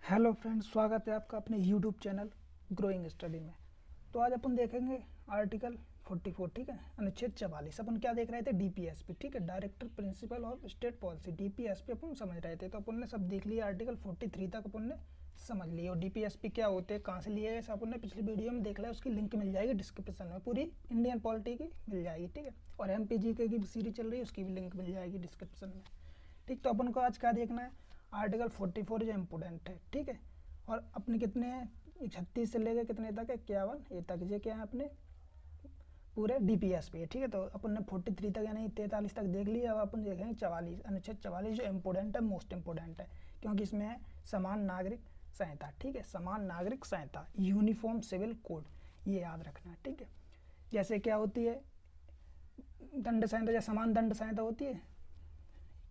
Hello friends, स्वागत है आपका अपने यूट्यूब चैनल ग्रोइंग स्टडी में। तो आज अपन देखेंगे आर्टिकल 44। ठीक है, अनुच्छेद 44। अपन क्या देख रहे थे? डीपीएसपी। ठीक है, director principal of state policy. DPSP अपन समझ रहे थे, तो अपन ने सब देख लिया। आर्टिकल 43 तक अपन ने समझ लिया। और डीपीएसपी क्या होते हैं, कहाँ से लिए गए, अपन ने पिछली वीडियो में देख लिया। उसकी लिंक मिल जाएगी डिस्क्रिप्शन में, पूरी इंडियन पॉलिटी की मिल जाएगी। ठीक है, और MPGK की सीरीज चल रही है, उसकी भी लिंक मिल जाएगी डिस्क्रिप्शन में। ठीक, तो अपन को आज क्या देखना है? आर्टिकल 44 जो इम्पोर्टेंट है। ठीक है, और अपने कितने हैं? 36 से लेकर कितने तक है? 51 ए तक। ये क्या है अपने पूरे डीपीएसपी है। ठीक है, तो अपन ने 43 तक यानी 43 तक देख लिया। अब अपन देखेंगे 44, अनुच्छेद 44 जो इम्पोर्टेंट है, मोस्ट इम्पोर्टेंट है, क्योंकि इसमें है समान नागरिक संहिता। ठीक है, समान नागरिक संहिता, यूनिफॉर्म सिविल कोड, ये याद रखना है। ठीक है, जैसे क्या होती है दंड संहिता, जैसे समान दंड संहिता होती है।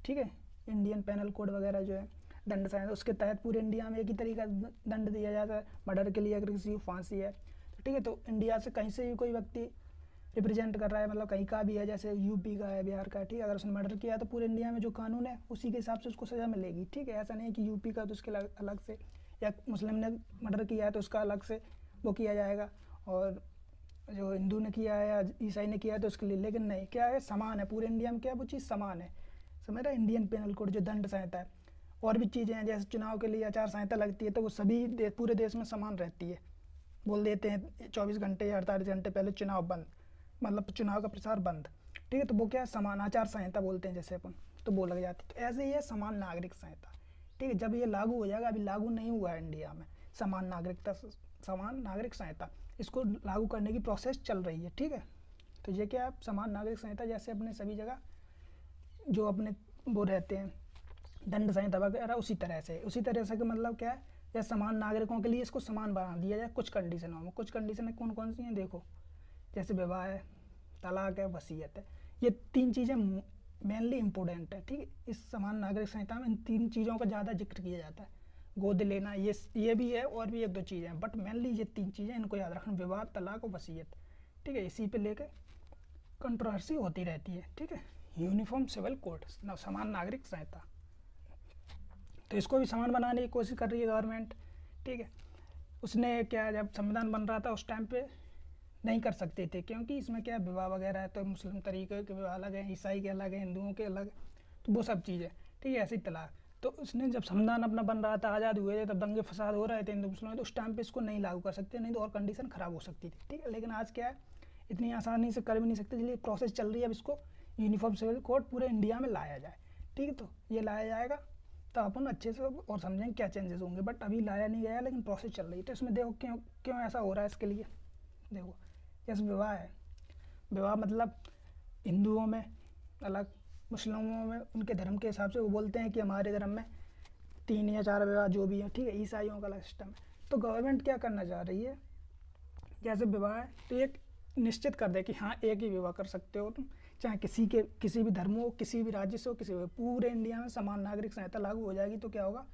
ठीक है, इंडियन पेनल कोड वगैरह जो है दंड संहिता, उसके तहत पूरे इंडिया में एक ही तरीका दंड दिया जाता है। मर्डर के लिए अगर किसी को फांसी है तो ठीक है, तो इंडिया से कहीं से भी कोई व्यक्ति रिप्रेजेंट कर रहा है, मतलब कहीं का भी है, जैसे यूपी का है, बिहार का है, ठीक है, अगर उसने मर्डर किया है तो पूरे इंडिया में जो कानून है उसी के हिसाब से उसको सज़ा मिलेगी। ठीक है, ऐसा नहीं है कि यूपी का तो उसके अलग से, या मुस्लिम ने मर्डर किया है तो उसका अलग से वो किया जाएगा, और जो हिंदू ने किया है या ईसाई ने किया है तो उसके लिए। लेकिन नहीं, क्या है, समान है पूरे इंडिया में। क्या है वो चीज़? समान है। समझ रहे? इंडियन पेनल कोड जो दंड संहिता है। और भी चीज़ें हैं, जैसे चुनाव के लिए आचार संहिता लगती है, तो वो सभी पूरे देश में समान रहती है। बोल देते हैं 24 घंटे या 48 घंटे पहले चुनाव बंद, मतलब चुनाव का प्रचार बंद। ठीक है, तो वो क्या है? समान आचार संहिता बोलते हैं जैसे अपन, तो वो लग जाती है। तो ऐसे ही है समान नागरिक संहिता। ठीक है, जब ये लागू हो जाएगा, अभी लागू नहीं हुआ है इंडिया में समान नागरिक संहिता, इसको लागू करने की प्रोसेस चल रही है। ठीक है, तो ये क्या है? समान नागरिक संहिता जैसे अपने सभी जगह जो अपने वो रहते हैं दंड संहिता वगैरह, उसी तरह से का मतलब क्या है? या समान नागरिकों के लिए इसको समान बना दिया जाए कुछ कंडीशनों में। कुछ कंडीशन कौन कौन सी हैं देखो, जैसे विवाह है, तलाक है, वसीयत है। ये तीन चीज़ें मेनली इंपॉर्टेंट है। ठीक है, इस समान नागरिक संहिता में इन तीन चीज़ों का ज़्यादा जिक्र किया जाता है। गोद लेना, ये भी है, और भी एक दो चीज़ें हैं, बट मेनली ये तीन चीज़ें, इनको याद रखना: विवाह, तलाक और वसीयत। ठीक है, इसी पे लेके कंट्रोवर्सी होती रहती है। ठीक है, यूनिफॉर्म सिविल कोड, समान नागरिक संहिता, तो इसको भी समान बनाने की कोशिश कर रही है गवर्नमेंट। ठीक है, उसने क्या, जब संविधान बन रहा था उस टाइम पे नहीं कर सकते थे, क्योंकि इसमें क्या विवाह वगैरह है, तो मुस्लिम तरीके के विवाह अलग हैं, ईसाई के अलग हैं, हिंदुओं के अलग, तो वो सब चीज़ें। ठीक है, ऐसे ही तलाक। तो उसने जब संविधान अपना बन रहा था, आज़ाद हुए थे, तब दंगे फसाद हो रहे थे हिंदू मुस्लिम, तो उस टाइम पे इसको नहीं लागू कर सकते, नहीं तो और कंडीशन ख़राब हो सकती थी। ठीक है, लेकिन आज क्या है, इतनी आसानी से कर भी नहीं सकते, इसलिए प्रोसेस चल रही है। अब इसको यूनिफॉर्म सिविल कोड पूरे इंडिया में लाया जाए। ठीक है, तो ये लाया जाएगा तो अपन अच्छे से और समझेंगे क्या चेंजेस होंगे, बट अभी लाया नहीं गया, लेकिन प्रोसेस चल रही है। तो इसमें देखो क्यों क्यों ऐसा हो रहा है। इसके लिए देखो, जैसे विवाह है, विवाह मतलब हिंदुओं में अलग, मुस्लिमों में उनके धर्म के हिसाब से वो बोलते हैं कि हमारे धर्म में 3 या 4 विवाह जो भी है। ठीक है, ईसाइयों का अलग सिस्टम है। तो गवर्नमेंट क्या करना चाह रही है, जैसे विवाह है तो एक निश्चित कर दे कि हाँ, एक ही विवाह कर सकते हो तुम, चाहे किसी भी धर्म हो, किसी भी राज्य से हो, किसी भी, पूरे इंडिया में समान नागरिक संहिता लागू हो जाएगी। तो क्या होगा,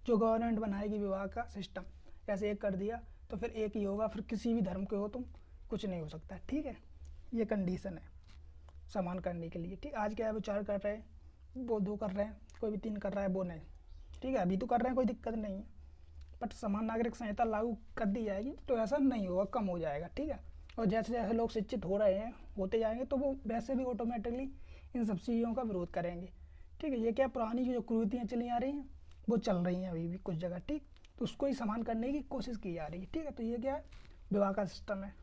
जो गवर्नमेंट बनाएगी विवाह का सिस्टम, जैसे एक कर दिया तो फिर एक ही होगा, फिर किसी भी धर्म के हो तुम, कुछ नहीं हो सकता। ठीक है, ये कंडीशन है समान करने के लिए। ठीक, आज क्या है, वो 4 कर रहे हैं, वो 2 कर रहे हैं, कोई भी 3 कर रहा है, वो नहीं। ठीक है, अभी तो कर रहे हैं, कोई दिक्कत नहीं है, बट समान नागरिक संहिता लागू कर दी जाएगी तो ऐसा नहीं होगा, कम हो जाएगा। ठीक है, और जैसे जैसे लोग शिक्षित हो रहे हैं, होते जाएंगे, तो वो वैसे भी ऑटोमेटिकली इन सब चीज़ों का विरोध करेंगे। ठीक है, ये क्या, पुरानी जो कुरीतियाँ चली आ रही हैं वो चल रही हैं अभी भी कुछ जगह। ठीक, तो उसको ही समान करने की कोशिश की जा रही है। ठीक है, तो ये क्या है, विवाह का सिस्टम है।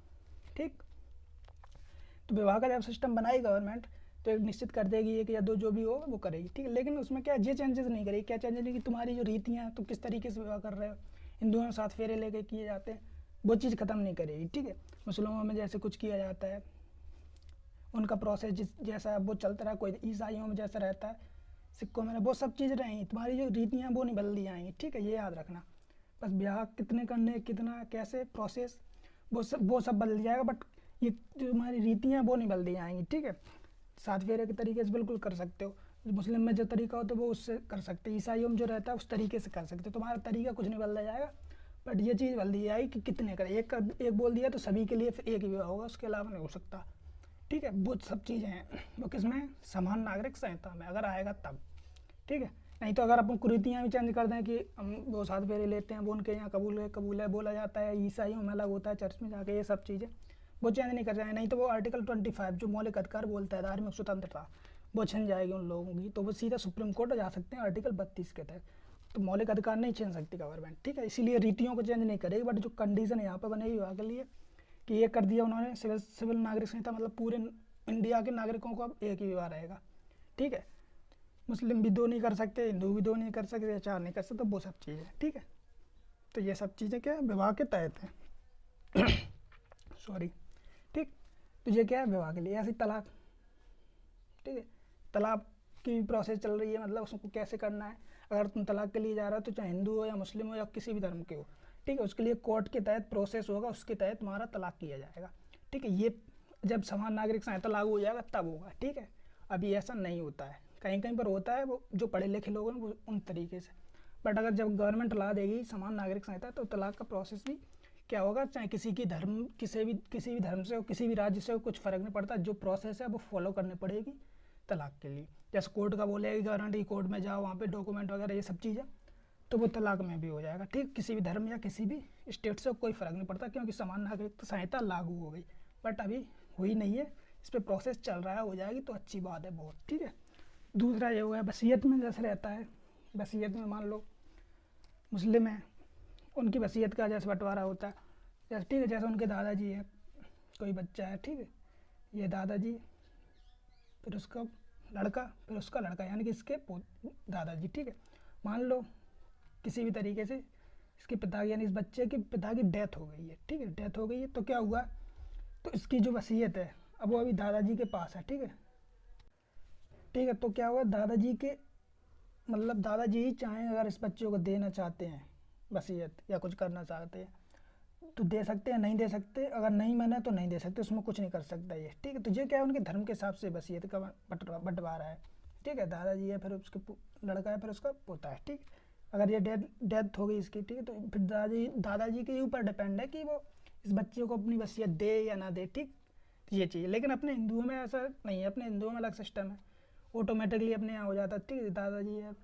ठीक, तो विवाह का जब सिस्टम बनाई गवर्नमेंट, तो एक निश्चित कर देगी, एक या दो जो भी हो वो करेगी। ठीक है, लेकिन उसमें क्या, ये चेंजेस नहीं करेगी। क्या चेंजेस नहीं कि तुम्हारी जो रीतियाँ, तुम किस तरीके से विवाह कर रहे हो, हिंदुओं में 7 फेरे लेके किए जाते हैं, वो चीज़ ख़त्म नहीं करेगी। ठीक है, मुसलमानों में जैसे कुछ किया जाता है, उनका प्रोसेस जैसा वो चलता रहा, कोई ईसाइयों में जैसा रहता है, सिक्कों में, वो सब चीज़ रही, तुम्हारी जो रीतियाँ वो नहीं बदल दी जाएंगी। ठीक है, ये याद रखना। बस ब्याह कितने करने, कितना, कैसे प्रोसेस, वो सब बदल जाएगा, बट ये जो हमारी रीतियाँ वो नहीं बदल दी जाएंगी। ठीक है, 7 फेरे के तरीके से बिल्कुल कर सकते हो, मुस्लिम में जो तरीका होता है वो उससे कर सकते हैं, ईसाइयों में जो रहता है उस तरीके से कर सकते हो। तुम्हारा तरीका कुछ नहीं बदला जाएगा, बट ये चीज़ बदल दी जाएगी कि कितने करें। एक बोल दिया तो सभी के लिए फिर एक ही विवाह होगा, उसके अलावा नहीं हो सकता। ठीक है, वो सब चीज़ें हैं, वो किसमें, समान नागरिक संहिता में अगर आएगा तब। ठीक है, नहीं तो अगर अपन कुरीतियाँ भी चेंज कर दें कि हम वो 7 फेरे लेते हैं, वो उनके यहाँ कबूल है बोला जाता है, ईसाइयों में अलग होता है चर्च में जाके, ये सब चीज़ें वो चेंज नहीं कर जाएंगे। नहीं तो वो आर्टिकल 25 जो मौलिक अधिकार बोलता है धार्मिक स्वतंत्रता, वो छिन जाएगी उन लोगों की, तो वो सीधा सुप्रीम कोर्ट जा सकते हैं आर्टिकल 32 के तहत। तो मौलिक अधिकार नहीं छीन सकती गवर्नमेंट, ठीक है। इसीलिए रीतियों को चेंज नहीं करेगी, बट जो कंडीशन यहाँ पर बनेगी वहाँ के लिए कि ये कर दिया उन्होंने, सिविल नागरिक संहिता, मतलब पूरे इंडिया के नागरिकों को अब एक ही विवाह रहेगा, ठीक है। मुस्लिम भी 2 नहीं कर सकते, हिंदू भी 2 नहीं कर सकते, 4 नहीं कर सकते, वो सब चीज़ें, ठीक है। तो ये सब चीज़ें क्या है, विवाह के तहत हैं। सॉरी, ठीक। तो ये क्या है, विवाह के लिए। ऐसी तलाक, ठीक है, तलाक की भी प्रोसेस चल रही है, मतलब उसको कैसे करना है। अगर तुम तलाक के लिए जा रहे हो तो चाहे हिंदू हो या मुस्लिम हो या किसी भी धर्म के हो, ठीक है, उसके लिए कोर्ट के तहत प्रोसेस होगा, उसके तहत तुम्हारा तलाक किया जाएगा, ठीक है। ये जब समान नागरिक संहिता लागू हो जाएगा तब होगा, ठीक है। अभी ऐसा नहीं होता है, कहीं कहीं पर होता है, वो जो पढ़े लिखे लोग हैं वो उन तरीके से। बट अगर जब गवर्नमेंट ला देगी समान नागरिक संहिता, तो तलाक का प्रोसेस भी क्या होगा, चाहे किसी की धर्म किसी भी धर्म से हो, किसी भी राज्य से हो, कुछ फ़र्क नहीं पड़ता, जो प्रोसेस है वो फॉलो करनी पड़ेगी तलाक के लिए। जैसे कोर्ट का बोलेगी गवर्नमेंट, कोर्ट में जाओ, वहाँ पे डॉक्यूमेंट वगैरह ये सब चीज़ें, तो वो तलाक में भी हो जाएगा, ठीक। किसी भी धर्म या किसी भी स्टेट से कोई फ़र्क नहीं पड़ता, क्योंकि समान नागरिक संहिता लागू हो गई। बट अभी हुई नहीं है, इस पर प्रोसेस चल रहा है, हो जाएगी तो अच्छी बात है बहुत, ठीक है। दूसरा ये हो गया वसीयत में, जैसे रहता है वसीयत में, मान लो मुस्लिम है, उनकी वसीयत का जैसे बंटवारा होता है, जैसे ठीक है, जैसे उनके दादाजी है, कोई बच्चा है, ठीक है, ये दादाजी, फिर उसका लड़का, फिर उसका लड़का, यानी कि इसके दादाजी, ठीक है। मान लो किसी भी तरीके से इसके पिता, यानी इस बच्चे के पिता की डेथ हो गई है, ठीक है, डेथ हो गई है, तो क्या हुआ, तो इसकी जो वसीयत है अब वो अभी दादाजी के पास है, ठीक है, ठीक है। तो क्या हुआ, दादाजी के मतलब दादाजी ही चाहें अगर इस बच्चे को देना चाहते हैं वसीयत या कुछ करना चाहते हैं तो दे सकते हैं, नहीं दे सकते, अगर नहीं माना तो नहीं दे सकते, उसमें कुछ नहीं कर सकता ये, ठीक है। तो ये क्या है, उनके धर्म के हिसाब से वसीयत का बंटवारा है, ठीक है। दादाजी है, फिर उसके लड़का है, फिर उसका पोता है, ठीक। अगर ये डेथ हो गई इसकी, ठीक है, तो फिर दादाजी के ऊपर डिपेंड है कि वो इस बच्चे को अपनी वसीयत दे या ना दे, ठीक। तो ये चीज़, लेकिन अपने हिंदुओं में ऐसा नहीं है, अपने हिंदुओं में अलग सिस्टम है, ऑटोमेटिकली अपने यहाँ हो जाता है, ठीक है। दादाजी है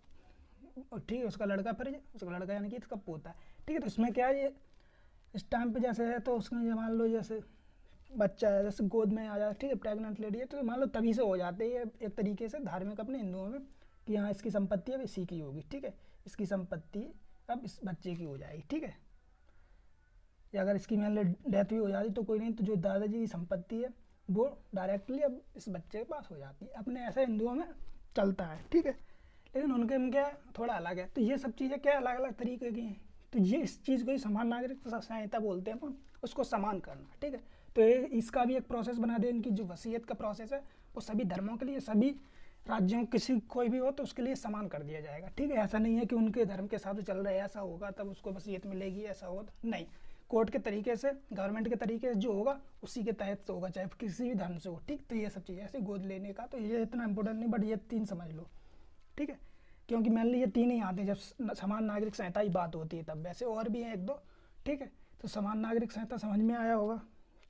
और ठीक है, उसका लड़का, फिर उसका लड़का यानी कि इसका पोता है, ठीक है। तो इसमें क्या है, ये इस टाइम पे जैसे है, तो उसमें मान लो जैसे बच्चा है, जैसे गोद में आ जाता है, ठीक है, प्रेग्नेंट लेडी है, तो मान लो तभी से हो जाते हैं एक तरीके से धार्मिक अपने हिंदुओं में कि हाँ इसकी संपत्ति अब इसी की होगी, ठीक है, इसकी संपत्ति अब इस बच्चे की हो जाएगी, ठीक है। या अगर इसकी मान लो डेथ भी हो जाती तो कोई नहीं, तो जो दादाजी की संपत्ति है वो डायरेक्टली अब इस बच्चे के पास हो जाती है। अपने ऐसा हिंदुओं में चलता है, ठीक है, लेकिन उनके में क्या थोड़ा अलग है। तो ये सब चीज़ें क्या अलग अलग तरीके की हैं, तो ये इस चीज़ को ही समान नागरिक संहिता बोलते हैं, उसको समान करना, ठीक है। तो ये इसका भी एक प्रोसेस बना दे, इनकी जो वसीयत का प्रोसेस है वो सभी धर्मों के लिए, सभी राज्यों किसी कोई भी हो तो उसके लिए समान कर दिया जाएगा, ठीक है। ऐसा नहीं है कि उनके धर्म के हिसाब से चल रहा है, ऐसा होगा तब उसको वसीयत मिलेगी, ऐसा होगा तो नहीं। कोर्ट के तरीके से, गवर्नमेंट के तरीके से जो होगा उसी के तहत से होगा, चाहे किसी भी धर्म से हो, ठीक। तो ये सब चीज़ें ऐसे गोद लेने का तो ये इतना इंपॉर्टेंट नहीं, बट ये 3 समझ लो, ठीक है, क्योंकि मेनली ये 3 ही आते हैं जब समान नागरिक संहिता की बात होती है तब, वैसे और भी हैं 1-2, ठीक है। तो समान नागरिक संहिता समझ में आया होगा,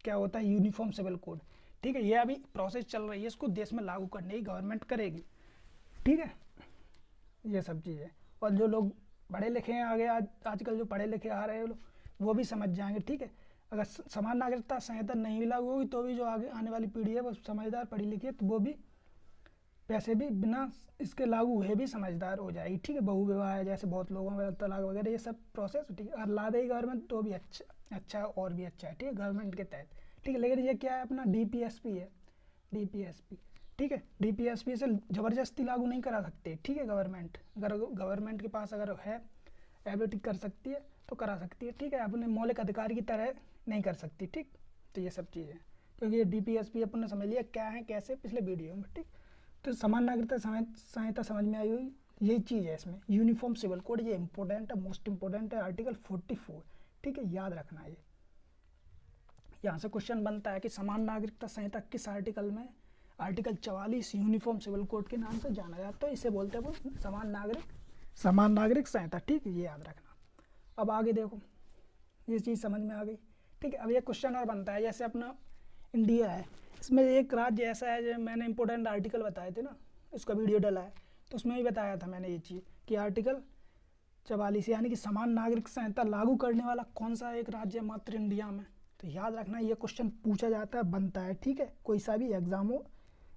क्या होता है यूनिफॉर्म सिविल कोड, ठीक है। ये अभी प्रोसेस चल रही है, इसको देश में लागू करने की गवर्नमेंट करेगी, ठीक है। ये सब चीज़ें, और जो लोग पढ़े लिखे हैं आगे, आजकल जो पढ़े लिखे आ रहे हैं लोग वो भी समझ जाएंगे, ठीक है। अगर समान नागरिकता संहिता नहीं भी लागू होगी तो भी जो आगे आने वाली पीढ़ी है वो समझदार पढ़ी लिखी है, तो वो भी वैसे भी बिना इसके लागू हुए भी समझदार हो जाएगी, ठीक है। बहु विवाह है जैसे बहुत लोगों में तलाक वगैरह, ये सब प्रोसेस, ठीक है। अगर ला देगी गवर्नमेंट तो भी अच्छा और भी अच्छा है, ठीक है, गवर्नमेंट के तहत, ठीक है। लेकिन ये क्या है, अपना DPSP है, DPSP, ठीक है। DPSP से ज़बरदस्ती लागू नहीं करा सकते, ठीक है। गवर्नमेंट अगर गवर्नमेंट के पास अगर है एबिलिटी कर सकती है तो करा सकती है, ठीक है। अपने मौलिक अधिकार की तरह नहीं कर सकती, ठीक। तो ये सब चीज़ें, क्योंकि ये DPSP अपन ने समझ लिया क्या है कैसे पिछले वीडियो में, ठीक। तो समान नागरिकता संहिता समझ में आई हुई, यही चीज़ है इसमें, यूनिफॉर्म सिविल कोड, ये इंपॉर्टेंट है, मोस्ट इंपॉर्टेंट है, आर्टिकल 44, ठीक है, याद रखना है। यहाँ से क्वेश्चन बनता है कि समान नागरिकता संहिता किस आर्टिकल में, आर्टिकल 44 यूनिफॉर्म सिविल कोड के नाम से जाना जाता है, इसे बोलते हैं वो समान नागरिक संहिता, ठीक है, ये याद रखना। अब आगे देखो, ये चीज़ समझ में आ गई, ठीक है। अब ये क्वेश्चन और बनता है, जैसे अपना इंडिया है, इसमें एक राज्य ऐसा है जो मैंने इंपॉर्टेंट आर्टिकल बताए थे ना, उसका वीडियो डाला है, तो उसमें भी बताया था मैंने ये चीज़ कि आर्टिकल 44 यानी कि समान नागरिक संहिता लागू करने वाला कौन सा एक राज्य मात्र इंडिया में। तो याद रखना ये क्वेश्चन पूछा जाता है, बनता है, ठीक है, कोई सा भी एग्जाम हो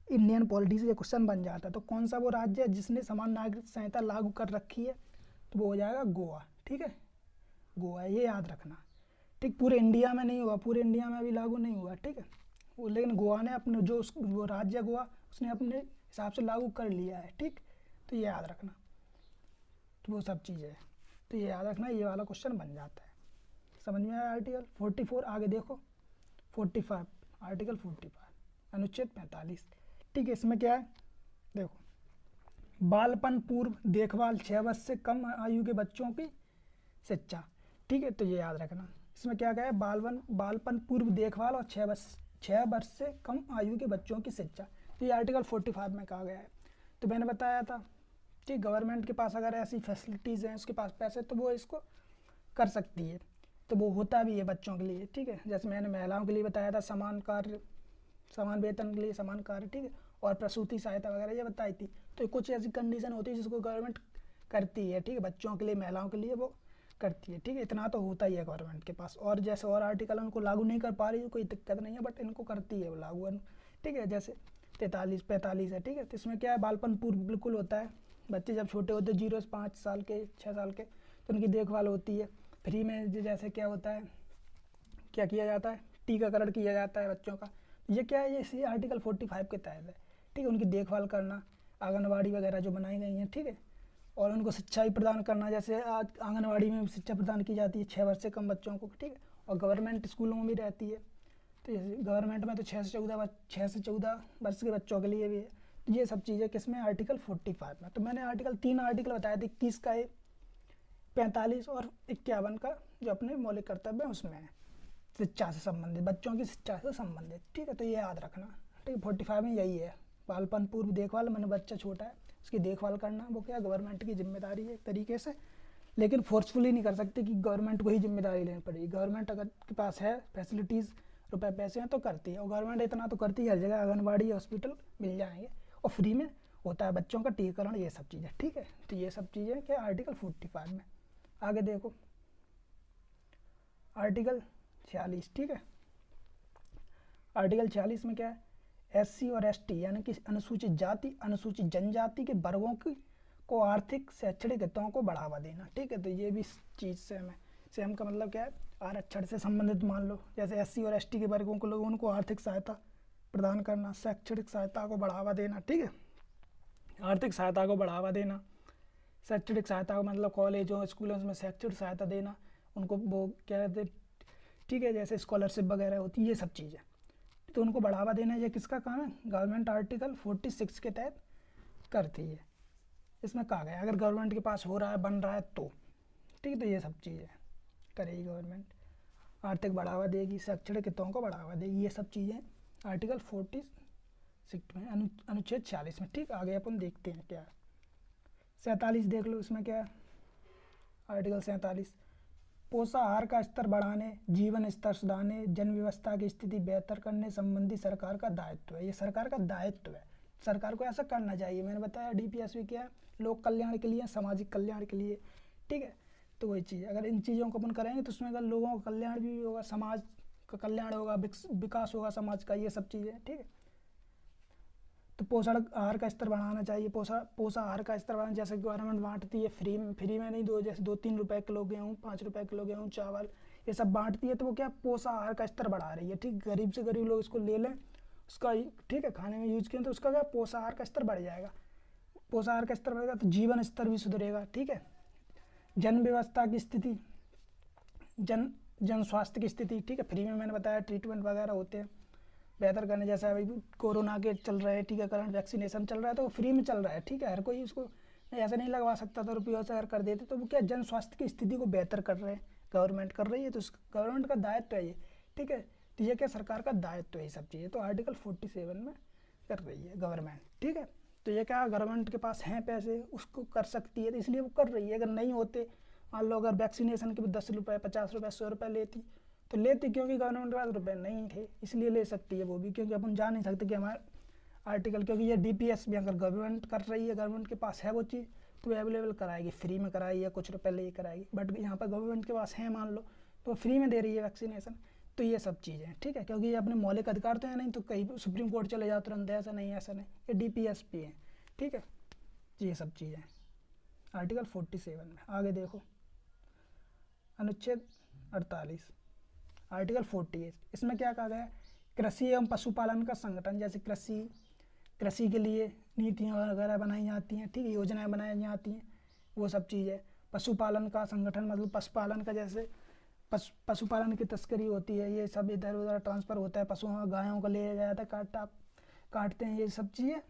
इंडियन पॉलिटी से ये क्वेश्चन बन जाता है। तो कौन सा वो राज्य है जिसने समान नागरिक संहिता लागू कर रखी है, तो वो हो जाएगा गोवा, ठीक है, गोवा, ये याद रखना, ठीक। पूरे इंडिया में नहीं हुआ, पूरे इंडिया में अभी लागू नहीं हुआ, ठीक है, वो लेकिन गोवा ने अपने जो वो राज्य गोवा उसने अपने हिसाब से लागू कर लिया है, ठीक। तो ये याद रखना, तो वो सब चीज़ें, तो ये याद रखना, ये वाला क्वेश्चन बन जाता है। समझ में आया। आर्टिकल 44 आगे देखो 45, आर्टिकल 45 अनुच्छेद 45, ठीक है। इसमें क्या है देखो, बालपन पूर्व देखभाल 6 वर्ष से कम आयु के बच्चों की शिक्षा, ठीक है। तो ये याद रखना, इसमें क्या है, बालपन पूर्व देखभाल और 6 वर्ष से कम आयु के बच्चों की शिक्षा, तो ये आर्टिकल 45 में कहा गया है। तो मैंने बताया था, ठीक, गवर्नमेंट के पास अगर ऐसी फैसिलिटीज़ हैं, उसके पास पैसे, तो वो इसको कर सकती है, तो वो होता भी है बच्चों के लिए, ठीक है। जैसे मैंने महिलाओं के लिए बताया था, समान कार्य समान वेतन के लिए समान कार्य, ठीक है, और प्रसूति सहायता वगैरह ये बताई थी। तो कुछ ऐसी कंडीशन होती है जिसको गवर्नमेंट करती है, ठीक है, बच्चों के लिए, महिलाओं के लिए वो करती है, ठीक है। इतना तो होता ही है गवर्नमेंट के पास, और जैसे और आर्टिकल उनको लागू नहीं कर पा रही है, कोई दिक्कत नहीं है, बट इनको करती है वो लागू, ठीक है। जैसे 43, 45 है, ठीक है। तो इसमें क्या है, बालपन पूर्व बिल्कुल होता है, बच्चे जब छोटे होते हैं 0 से 5 साल के, 6 साल के, तो उनकी देखभाल होती है फ्री में। जैसे क्या होता है, क्या किया जाता है, टीकाकरण किया जाता है बच्चों का, ये क्या है, ये इसी आर्टिकल 45 के तहत है, ठीक है। उनकी देखभाल करना, आंगनबाड़ी वगैरह जो बनाई गई हैं, ठीक है, और उनको शिक्षा भी प्रदान करना, जैसे आज आंगनबाड़ी में शिक्षा प्रदान की जाती है 6 वर्ष से कम बच्चों को, ठीक है, और गवर्नमेंट स्कूलों में भी रहती है। तो गवर्नमेंट में तो 6 से 14 वर्ष के बच्चों के लिए भी है। तो ये सब चीज़ें किसमें, आर्टिकल 45 में। तो मैंने तीन आर्टिकल बताए थे, 21 का, 45 और 51 का, जो अपने मौलिक कर्तव्य है उसमें है, शिक्षा से संबंधित, बच्चों की शिक्षा से संबंधित, ठीक है। तो ये याद रखना, ठीक है। 45 में यही है, बालपन पूर्व देखभाल, मैंने बच्चा छोटा है उसकी देखभाल करना, वो क्या गवर्नमेंट की जिम्मेदारी है एक तरीके से, लेकिन फोर्सफुली नहीं कर सकते कि गवर्नमेंट को ही जिम्मेदारी लेनी पड़ेगी। गवर्नमेंट अगर के पास है फैसिलिटीज़, रुपए पैसे हैं, तो करती है, और गवर्नमेंट इतना तो करती है, हर जगह आंगनबाड़ी हॉस्पिटल मिल जाएंगे, और फ्री में होता है बच्चों का टीकाकरण, ये सब चीज़ें, ठीक है। तो ये सब चीज़ें क्या आर्टिकल 45 में। आगे देखो आर्टिकल 46, ठीक है। आर्टिकल 46 में क्या है, SC और ST यानी कि अनुसूचित जाति, अनुसूचित जनजाति के वर्गों की को आर्थिक शैक्षणिक हितों को बढ़ावा देना, ठीक है। तो ये भी चीज़ सेम है, सेम का मतलब क्या है, आरक्षण से संबंधित मान लो, जैसे SC और ST के वर्गों को लोगों को आर्थिक सहायता प्रदान करना, शैक्षणिक सहायता को बढ़ावा देना, ठीक है, आर्थिक सहायता को बढ़ावा देना, शैक्षणिक सहायता को मतलब कॉलेजों स्कूलों में शैक्षणिक सहायता देना, उनको वो क्या कहते, ठीक है, जैसे स्कॉलरशिप वगैरह होती है, ये सब चीज़ें, तो उनको बढ़ावा देना, ये किसका काम है, गवर्नमेंट आर्टिकल 46 के तहत करती है। इसमें कहा गया अगर गवर्नमेंट के पास हो रहा है, बन रहा है तो, ठीक है, तो ये सब चीज़ें करेगी गवर्नमेंट, आर्थिक बढ़ावा देगी, शैक्षणिक हितों को बढ़ावा देगी, ये सब चीज़ें आर्टिकल 46 में, अनुच्छेद 46 में, ठीक। आगे अपन देखते हैं क्या है, 47 देख लो, इसमें क्या है, आर्टिकल 47, पोषाहार का स्तर बढ़ाने, जीवन स्तर सुधारने, जन व्यवस्था की स्थिति बेहतर करने संबंधी सरकार का दायित्व है। ये सरकार का दायित्व है, सरकार को ऐसा करना चाहिए। मैंने बताया DPSP क्या है, लोक कल्याण के लिए, सामाजिक कल्याण के लिए, ठीक है। तो वही चीज़, अगर इन चीज़ों को अपन करेंगे तो उसमें अगर लोगों का कल्याण भी होगा, समाज का कल्याण होगा, विकास होगा समाज का, ये सब चीज़ें, ठीक है। तो पोषण आहार का स्तर बढ़ाना चाहिए, पोषाहार का स्तर बढ़ाना, जैसे गवर्नमेंट बांटती है फ्री में नहीं दो, जैसे 2-3 रुपए किलो गेहूँ, 5 रुपए किलो गेहूँ, चावल, ये सब बांटती है, तो वो क्या पोषाहार का स्तर बढ़ा रही है, ठीक। गरीब से गरीब लोग इसको ले लें, उसका, ठीक है, खाने में यूज करें, तो उसका क्या पोषाहार का स्तर बढ़ जाएगा, पोषाहार का स्तर बढ़ेगा तो जीवन स्तर भी सुधरेगा, ठीक है। जन व्यवस्था की स्थिति, जन स्वास्थ्य की स्थिति, ठीक है, फ्री में मैंने बताया ट्रीटमेंट वगैरह होते हैं, बेहतर करने, जैसे अभी कोरोना के चल रहे हैं, टीकाकरण वैक्सीनेशन चल रहा है, तो फ्री में चल रहा है, ठीक है, हर कोई उसको ऐसा नहीं लगवा सकता था, रुपये से अगर कर देते, तो वो क्या जन स्वास्थ्य की स्थिति को बेहतर कर रहे हैं, गवर्नमेंट कर रही है, तो गवर्नमेंट का दायित्व है ये, ठीक है। तो ये क्या सरकार का दायित्व है, ये सब चीज़ें, तो आर्टिकल 47 में कर रही है गवर्नमेंट, ठीक है। तो ये क्या गवर्नमेंट के पास हैं पैसे, उसको कर सकती है, तो इसलिए वो कर रही है। अगर नहीं होते, मान लो अगर वैक्सीनेशन के भी 10 रुपये, 50 रुपये, 100 रुपये लेती, तो लेती, क्योंकि गवर्नमेंट के पास रुपए नहीं थे, इसलिए ले सकती है वो भी, क्योंकि अपन जान नहीं सकते कि हमारे आर्टिकल, क्योंकि ये DPSP अगर गवर्नमेंट कर रही है, गवर्नमेंट के पास है वो चीज़, तो अवेलेबल कराएगी, फ्री में कराएगी या कुछ रुपये ले कराएगी, बट यहाँ पर गवर्नमेंट के पास है मान लो तो फ्री में दे रही है वैक्सीनेशन। तो ये सब चीज़ें हैं, ठीक है, क्योंकि ये अपने मौलिक अधिकार तो है नहीं, तो कहीं सुप्रीम कोर्ट चले जाओ तुरंत, ऐसा नहीं ये DPSP है, ठीक है। ये सब चीज़ें आर्टिकल 47 में। आगे देखो अनुच्छेद 48 आर्टिकल 48, इसमें क्या कहा गया है, कृषि एवं पशुपालन का संगठन, जैसे कृषि के लिए नीतियाँ वगैरह बनाई जाती हैं, ठीक है, योजनाएं बनाई जाती हैं, वो सब चीज़ है। पशुपालन का संगठन मतलब पशुपालन का, जैसे पशुपालन की तस्करी होती है, ये सब इधर उधर ट्रांसफ़र होता है, पशुओं गायों को ले जाया जाता है, काटते हैं, ये सब चीज़ें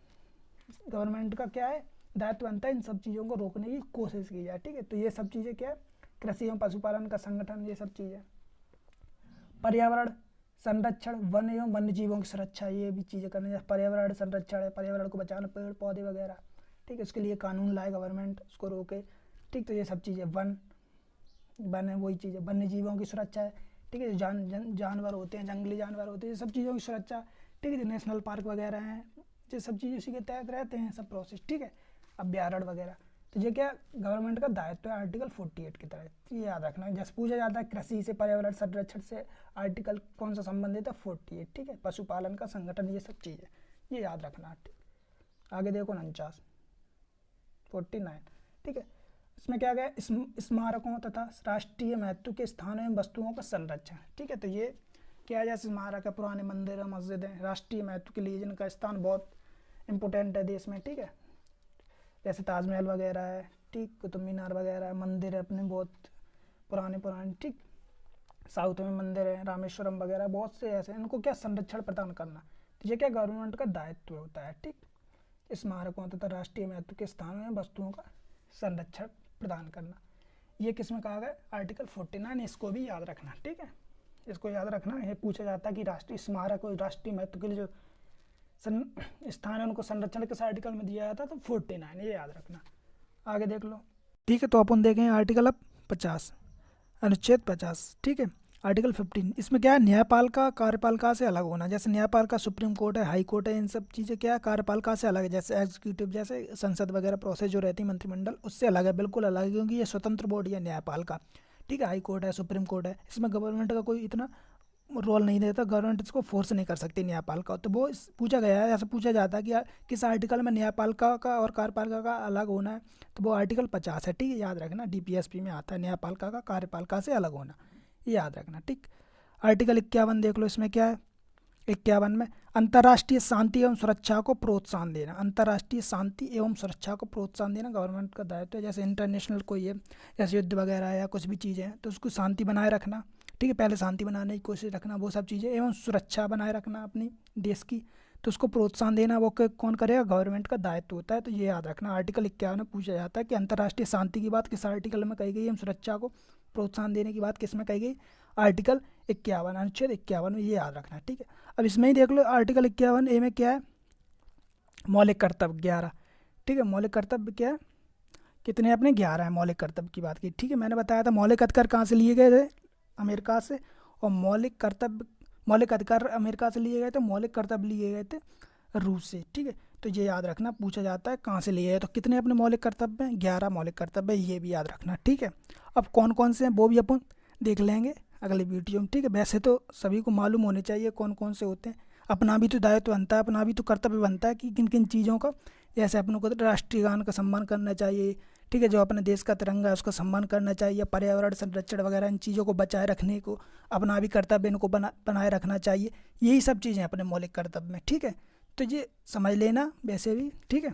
गवर्नमेंट का क्या है, दायित्व बनता है इन सब चीज़ों को रोकने की कोशिश की जाए, ठीक है। तो ये सब चीज़ें क्या है, कृषि एवं पशुपालन का संगठन, ये सब चीज़ें। पर्यावरण संरक्षण, वन एवं वन्य जीवों की सुरक्षा, ये भी चीज़ें करनी चाहिए। पर्यावरण संरक्षण है, पर्यावरण को बचाना, पेड़ पौधे वगैरह, ठीक है, उसके लिए कानून लाए गवर्नमेंट, उसको रोके, ठीक। तो ये सब चीज़ें वन है, वही चीज़ है। वन्य जीवों की सुरक्षा है, ठीक है, जानवर होते हैं, जंगली जानवर होते हैं, ये सब चीज़ों की सुरक्षा, ठीक है। जो नेशनल पार्क वगैरह हैं, ये सब चीज़ उसी के तहत रहते हैं सब प्रोसेस, ठीक है, अभ्यारण्य वगैरह। तो ये क्या गवर्नमेंट का दायित्व है आर्टिकल 48 के तहत, ये याद रखना है। जैसे पूछा जाता है कृषि से पर्यावरण संरक्षण से आर्टिकल कौन सा संबंधित है, 48, ठीक है। पशुपालन का संगठन, ये सब चीज़ें ये याद रखना, ठीक। आगे देखो 49, ठीक है। इसमें क्या गया, स्मारकों तथा राष्ट्रीय महत्व के स्थानों एवं वस्तुओं का संरक्षण, ठीक है। तो ये क्या है, जैसे स्मारक है, पुराने मंदिर है, मस्जिद है, राष्ट्रीय महत्व के लिए जिनका स्थान बहुत इंपॉर्टेंट है देश में, ठीक है, जैसे ताजमहल वगैरह है, ठीक, कुतुब मीनार वगैरह है, मंदिर है अपने बहुत पुराने, ठीक, साउथ में मंदिर है, रामेश्वरम वगैरह बहुत से ऐसे, इनको क्या संरक्षण प्रदान करना, तो ये क्या गवर्नमेंट का दायित्व होता है, ठीक। स्मारकों तथा राष्ट्रीय महत्व के स्थानों में वस्तुओं का संरक्षण प्रदान करना, ये किस में कहा गया, आर्टिकल 49, इसको भी याद रखना, ठीक है, इसको याद रखना। ये पूछा जाता है कि राष्ट्रीय स्मारक और राष्ट्रीय महत्व के लिए जो स्थान है उनको संरक्षण किस आर्टिकल में दिया जाता है, तो 49, ये याद रखना। आगे देख लो, ठीक है। तो अपन देखें आर्टिकल अब 50, अनुच्छेद 50, ठीक है। आर्टिकल 15, इसमें क्या है, न्यायपालिका कार्यपालिका से अलग होना। जैसे न्यायपालिका सुप्रीम कोर्ट है, हाई कोर्ट है, इन सब चीज़ें क्या है कार्यपालिका से अलग है। जैसे एग्जीक्यूटिव, जैसे संसद वगैरह प्रोसेस जो रहती है मंत्रिमंडल, उससे अलग है, बिल्कुल अलग है, क्योंकि ये स्वतंत्र बॉडी है न्यायपालिका, ठीक है। हाई कोर्ट है, सुप्रीम कोर्ट है, इसमें गवर्नमेंट का कोई इतना रोल नहीं देता, गवर्नमेंट इसको फोर्स नहीं कर सकती न्यायपालिका। तो वो पूछा गया है, ऐसा पूछा जाता है कि किस आर्टिकल में न्यायपालिका का और कार्यपालिका का अलग होना है, तो वो आर्टिकल 50 है, ठीक है, याद रखना। DPSP में आता है न्यायपालिका का कार्यपालिका से अलग होना, ये याद रखना, ठीक। आर्टिकल 51 देख लो, इसमें क्या है, 51 में अंतर्राष्ट्रीय शांति एवं सुरक्षा को प्रोत्साहन देना। अंतर्राष्ट्रीय शांति एवं सुरक्षा को प्रोत्साहन देना गवर्नमेंट का दायित्व है। जैसे इंटरनेशनल कोई है, जैसे युद्ध वगैरह है या कुछ भी चीज़ें हैं, तो उसको शांति बनाए रखना, ठीक है, पहले शांति बनाने की कोशिश रखना, वो सब चीज़ें, एवं सुरक्षा बनाए रखना अपनी देश की, तो उसको प्रोत्साहन देना वो कौन करेगा, गवर्नमेंट का दायित्व होता है। तो ये याद रखना। आर्टिकल 51 में पूछा जाता है कि अंतर्राष्ट्रीय शांति की बात किस आर्टिकल में कही गई है, सुरक्षा को प्रोत्साहन देने की बात किस में कही गई, आर्टिकल 51, अनुच्छेद 51 में, ये याद रखना, ठीक है। अब इसमें ही देख लो आर्टिकल 51A में क्या है, मौलिक कर्तव्य 11, ठीक है। मौलिक कर्तव्य क्या है, कितने अपने 11 है मौलिक कर्तव्य की बात की, ठीक है। मैंने बताया था मौलिक अधिकार कहाँ से लिए गए थे, अमेरिका से, और मौलिक अधिकार अमेरिका से लिए गए थे, मौलिक कर्तव्य लिए गए थे रूस से, ठीक है। तो ये याद रखना, पूछा जाता है कहाँ से लिए गए, तो कितने अपने मौलिक कर्तव्य हैं, 11 मौलिक कर्तव्य, ये भी याद रखना, ठीक है। अब कौन कौन से हैं वो भी अपन देख लेंगे अगले वीडियो में, ठीक है। वैसे तो सभी को मालूम होने चाहिए कौन कौन से होते हैं, अपना भी तो दायित्व बनता है, अपना भी तो कर्तव्य बनता है कि किन किन चीज़ों का, जैसे अपनों को राष्ट्रीय गान का सम्मान करना चाहिए, ठीक है, जो अपने देश का तिरंगा है उसका सम्मान करना चाहिए, पर्यावरण संरक्षण वगैरह इन चीज़ों को बचाए रखने को अपना भी कर्तव्य इनको बनाए रखना चाहिए, यही सब चीज़ें अपने मौलिक कर्तव्य में, ठीक है। तो ये समझ लेना वैसे भी, ठीक है।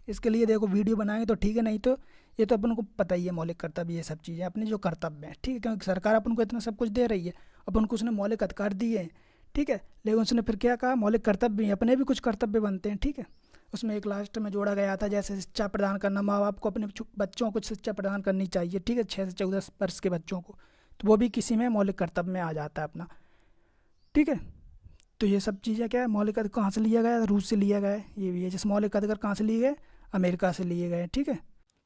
इसके लिए देखो वीडियो बनाएंगे तो ठीक है, नहीं तो ये तो अपन को पता ही है मौलिक कर्तव्य, ये सब चीज़ें अपने जो कर्तव्य हैं, ठीक है, क्योंकि सरकार अपन को इतना सब कुछ दे रही है, अपन को उसने मौलिक अधिकार दिए हैं, ठीक है, लेकिन उसने फिर क्या कहा, मौलिक कर्तव्य भी अपने भी कुछ कर्तव्य बनते हैं, ठीक है। उसमें एक लास्ट में जोड़ा गया था, जैसे शिक्षा प्रदान करना, माँ बाप को अपने बच्चों को शिक्षा प्रदान करनी चाहिए, ठीक है, 6 से 14 वर्ष के बच्चों को, तो वो भी किसी में मौलिक कर्तव्य में आ जाता है अपना, ठीक है। तो ये सब चीज़ें क्या है, मौलिक अधिकार कहाँ से लिया गया, रूस से लिया गया है, ये भी है। जैसे मौलिक अधिकार कहाँ से लिए गए, अमेरिका से लिए गए, ठीक है,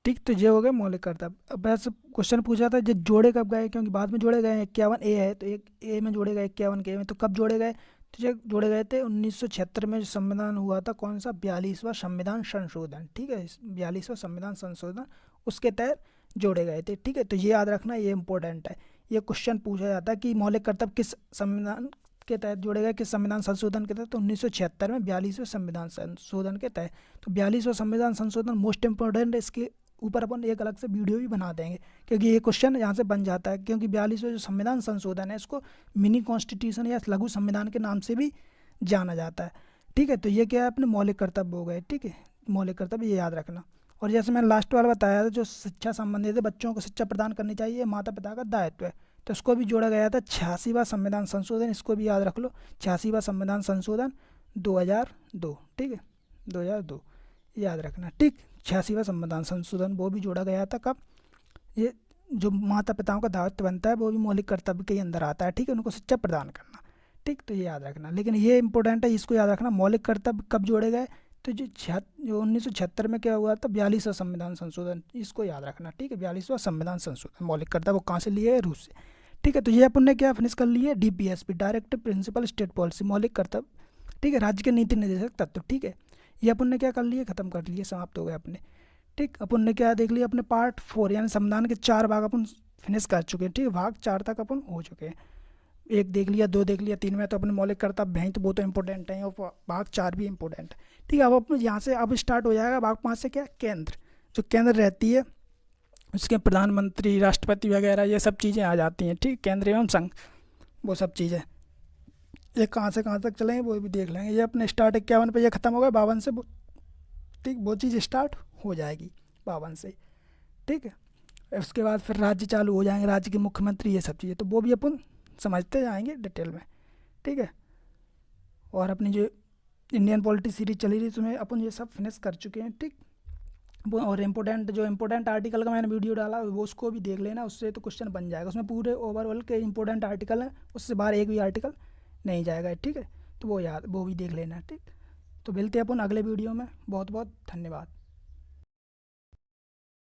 ठीक। तो ये हो गए मौलिक कर्तव्य। अब वैसे क्वेश्चन पूछा था, ये जोड़े कब गए, क्योंकि बाद में जोड़े गए, 51A है तो एक ए में जोड़े गए, 51 के में, तो कब जोड़े गए, तो ये जोड़े गए थे 1976 में, जो संविधान हुआ था, कौन सा, 42वां संविधान संशोधन, ठीक है, 42वां संविधान संशोधन उसके तहत जोड़े गए थे। ठीक है, तो ये याद रखना, ये इंपॉर्टेंट है। ये क्वेश्चन पूछा जाता है कि मौलिक कर्तव्य किस संविधान के तहत जोड़े गए, किस संविधान संशोधन के तहत, तो 1976 में 42वें संविधान संशोधन के तहत। तो 42वां संविधान संशोधन मोस्ट इंपॉर्टेंट है, इसके ऊपर अपन एक अलग से वीडियो भी बना देंगे, क्योंकि ये क्वेश्चन यहाँ से बन जाता है। क्योंकि 42वां जो संविधान संशोधन है इसको मिनी कॉन्स्टिट्यूशन या लघु संविधान के नाम से भी जाना जाता है। ठीक है, तो ये क्या है, अपने मौलिक कर्तव्य हो गए। ठीक है, मौलिक कर्तव्य ये याद रखना। और जैसे मैंने लास्ट वाला बताया था, जो शिक्षा संबंधित है, बच्चों को शिक्षा प्रदान करनी चाहिए, माता पिता का दायित्व है, तो इसको भी जोड़ा गया था। 86वां संविधान संशोधन, इसको भी याद रख लो, 86वां संविधान संशोधन 2002। ठीक है, 2002 याद रखना। ठीक, 86वां संविधान संशोधन वो भी जोड़ा गया था। कब? ये जो माता पिताओं का दायित्व बनता है वो भी मौलिक कर्तव्य के अंदर आता है। ठीक है, उनको शिक्षा प्रदान करना। ठीक, तो ये याद रखना। लेकिन ये इंपॉर्टेंट है, इसको याद रखना, मौलिक कर्तव्य कब जोड़े गए, तो जो 1976 में क्या हुआ था, 42वां संविधान संशोधन, इसको याद रखना। ठीक है, 42वां संविधान संशोधन, मौलिक कर्तव्य वो कहाँ से लिए है, रूस से। ठीक है, तो ये अपन ने क्या फिनिश कर लिए, DPSP, directive principle state policy, मौलिक कर्तव्य। ठीक है, राज्य के नीति निर्देशक तत्व। ठीक है, ये अपन ने क्या कर लिए, खत्म कर लिए, समाप्त हो गए अपने। ठीक, अपन ने क्या देख लिया, अपने पार्ट 4 यानी संविधान के 4 भाग अपन फिनिश कर चुके हैं। ठीक है, भाग 4 तक अपन हो चुके हैं। 1 देख लिया, 2 देख लिया, 3 में तो अपने मौलिक कर्तव्य हैं, तो वो तो इंपॉर्टेंट हैं, और भाग 4 भी इंपॉर्टेंट है। ठीक है, अब अपन यहाँ से अब स्टार्ट हो जाएगा भाग 5 से, क्या, केंद्र। जो केंद्र रहती है उसके प्रधानमंत्री, राष्ट्रपति वगैरह ये सब चीज़ें आ जाती हैं। ठीक, केंद्र एवं संघ, वो सब चीज़ें ये कहाँ से कहाँ तक चलेंगे वो भी देख लेंगे। ये अपने स्टार्ट 51 पे, ये खत्म हो गया 52 से। ठीक, वो चीज़ स्टार्ट हो जाएगी 52 से। ठीक है, उसके बाद फिर राज्य चालू हो जाएंगे, राज्य के मुख्यमंत्री, ये सब चीज़ें, तो वो भी अपन समझते जाएंगे डिटेल में। ठीक है, और अपनी जो इंडियन पॉलिटी सीरीज चली रही उसमें अपन ये सब फिनिश कर चुके हैं। ठीक, और इम्पोर्टेंट आर्टिकल का मैंने वीडियो डाला वो उसको भी देख लेना, उससे तो क्वेश्चन बन जाएगा। उसमें पूरे ओवरऑल के इंपॉर्टेंट आर्टिकल हैं, उससे बाहर एक भी आर्टिकल नहीं जाएगा। ठीक है, तो वो भी देख लेना। ठीक, तो मिलते हैं अपन अगले वीडियो में। बहुत बहुत धन्यवाद।